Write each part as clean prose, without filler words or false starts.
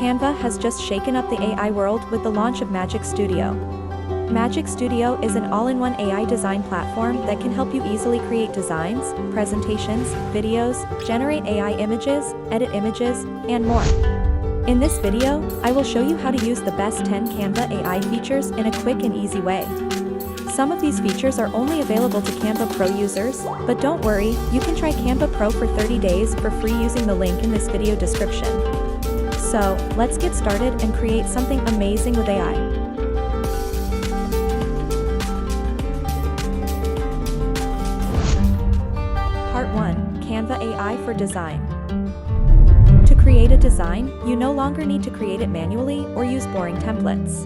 Canva has just shaken up the AI world with the launch of Magic Studio. Magic Studio is an all-in-one AI design platform that can help you easily create designs, presentations, videos, generate AI images, edit images, and more. In this video, I will show you how to use the best 10 Canva AI features in a quick and easy way. Some of these features are only available to Canva Pro users, but don't worry, you can try Canva Pro for 30 days for free using the link in this video description. So, let's get started and create something amazing with AI. Part 1, Canva AI for Design. To create a design, you no longer need to create it manually or use boring templates.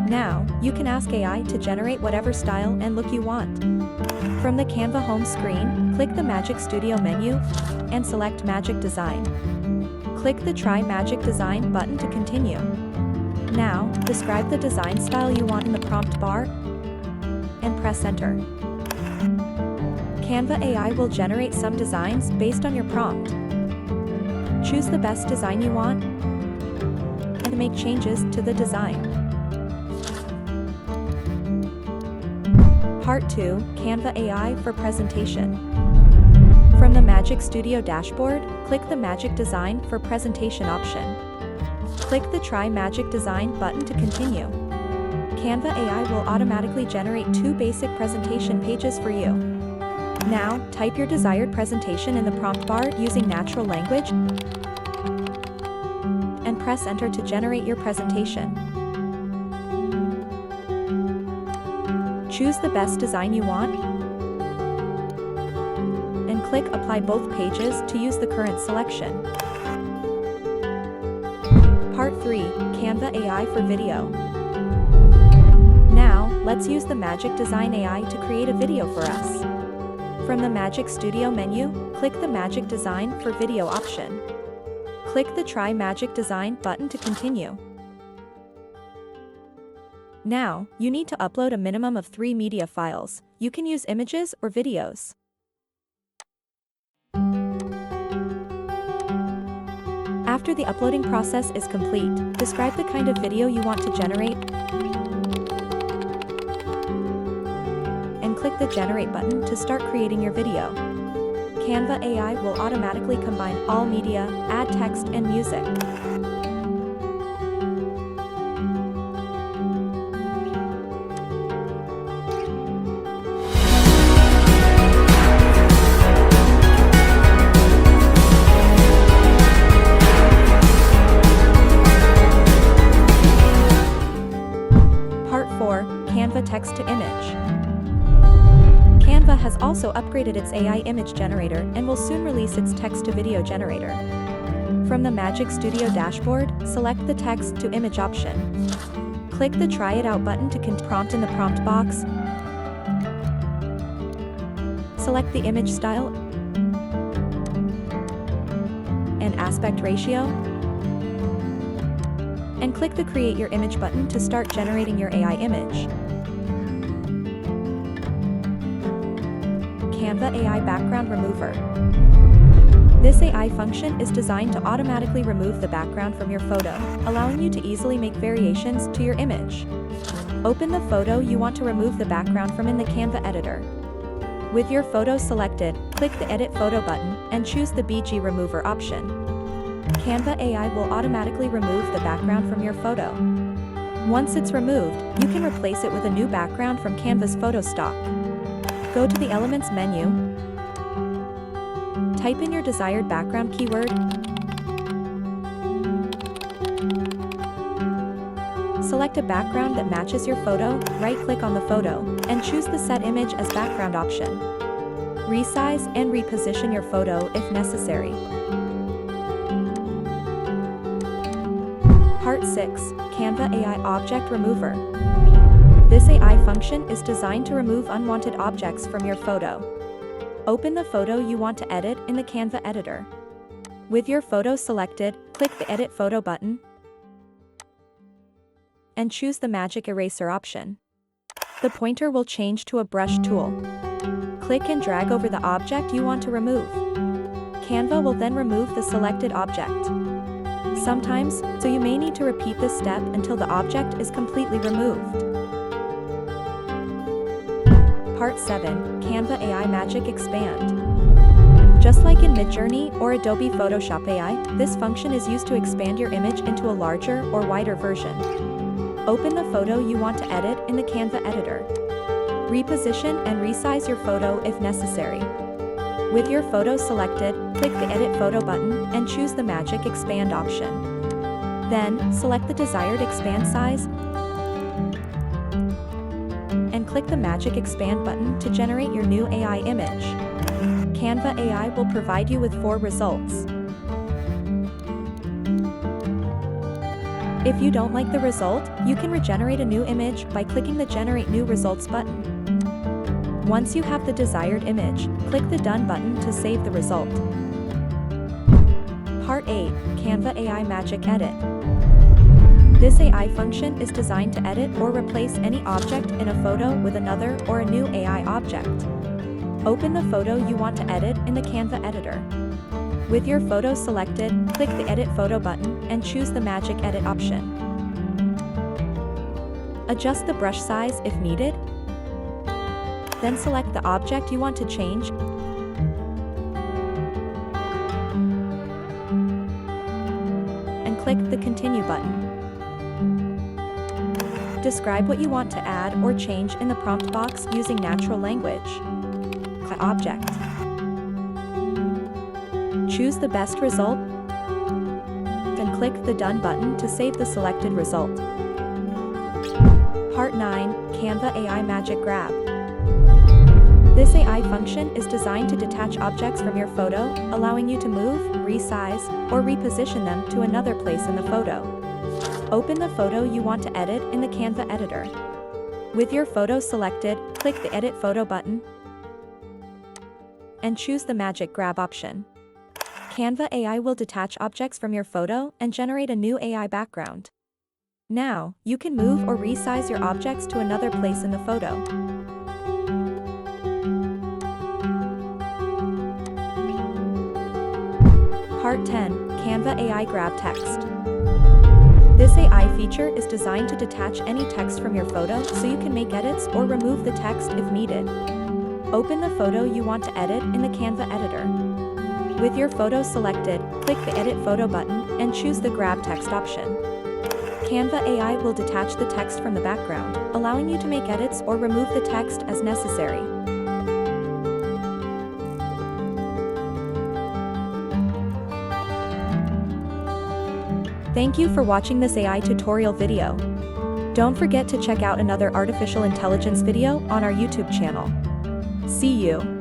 Now, you can ask AI to generate whatever style and look you want. From the Canva home screen, click the Magic Studio menu and select Magic Design. Click the Try Magic Design button to continue. Now, describe the design style you want in the prompt bar and press Enter. Canva AI will generate some designs based on your prompt. Choose the best design you want and make changes to the design. Part 2, Canva AI for Presentation. From the Magic Studio dashboard, click the Magic Design for Presentation option. Click the Try Magic Design button to continue. Canva AI will automatically generate 2 basic presentation pages for you. Now, type your desired presentation in the prompt bar using natural language and press Enter to generate your presentation. Choose the best design you want and click Apply both pages to use the current selection. Part 3, Canva AI for Video. Now, let's use the Magic Design AI to create a video for us. From the Magic Studio menu, click the Magic Design for Video option. Click the Try Magic Design button to continue. Now, you need to upload a minimum of 3 media files. You can use images or videos. After the uploading process is complete, describe the kind of video you want to generate and click the Generate button to start creating your video. Canva AI will automatically combine all media, add text and music. Part 4, Canva Text to Image. Canva has also upgraded its AI image generator and will soon release its text-to-video generator. From the Magic Studio dashboard, select the Text to Image option. Click the Try It Out button to prompt in the prompt box. Select the image style and aspect ratio, and click the Create Your Image button to start generating your AI image. Canva AI Background Remover. This AI function is designed to automatically remove the background from your photo, allowing you to easily make variations to your image. Open the photo you want to remove the background from in the Canva editor. With your photo selected, click the Edit Photo button and choose the BG Remover option. Canva AI will automatically remove the background from your photo. Once it's removed, you can replace it with a new background from Canva's photo stock. Go to the Elements menu, type in your desired background keyword, select a background that matches your photo, right-click on the photo, and choose the Set Image as Background option. Resize and reposition your photo if necessary. Part 6, Canva AI Object Remover. This AI function is designed to remove unwanted objects from your photo. Open the photo you want to edit in the Canva editor. With your photo selected, click the Edit Photo button and choose the Magic Eraser option. The pointer will change to a brush tool. Click and drag over the object you want to remove. Canva will then remove the selected object. sometimes, so you may need to repeat this step until the object is completely removed. Part 7, Canva AI Magic Expand. Just like in Midjourney or Adobe Photoshop AI, this function is used to expand your image into a larger or wider version. Open the photo you want to edit in the Canva editor. Reposition and resize your photo if necessary. With your photo selected, click the Edit Photo button and choose the Magic Expand option. Then, select the desired expand size and click the Magic Expand button to generate your new AI image. Canva AI will provide you with 4 results. If you don't like the result, you can regenerate a new image by clicking the Generate New Results button. Once you have the desired image, click the Done button to save the result. Part 8, Canva AI Magic Edit. This AI function is designed to edit or replace any object in a photo with another or a new AI object. Open the photo you want to edit in the Canva editor. With your photo selected, click the Edit Photo button and choose the Magic Edit option. Adjust the brush size if needed. Then select the object you want to change and click the Continue button. Describe what you want to add or change in the prompt box using natural language. Object. Choose the best result, then click the Done button to save the selected result. Part 9, Canva AI Magic Grab. This AI function is designed to detach objects from your photo, allowing you to move, resize, or reposition them to another place in the photo. Open the photo you want to edit in the Canva editor. With your photo selected, click the Edit Photo button and choose the Magic Grab option. Canva AI will detach objects from your photo and generate a new AI background. Now, you can move or resize your objects to another place in the photo. Part 10, Canva AI Grab Text. This AI feature is designed to detach any text from your photo so you can make edits or remove the text if needed. Open the photo you want to edit in the Canva editor. With your photo selected, click the Edit Photo button and choose the Grab Text option. Canva AI will detach the text from the background, allowing you to make edits or remove the text as necessary. Thank you for watching this AI tutorial video. Don't forget to check out another artificial intelligence video on our YouTube channel. See you.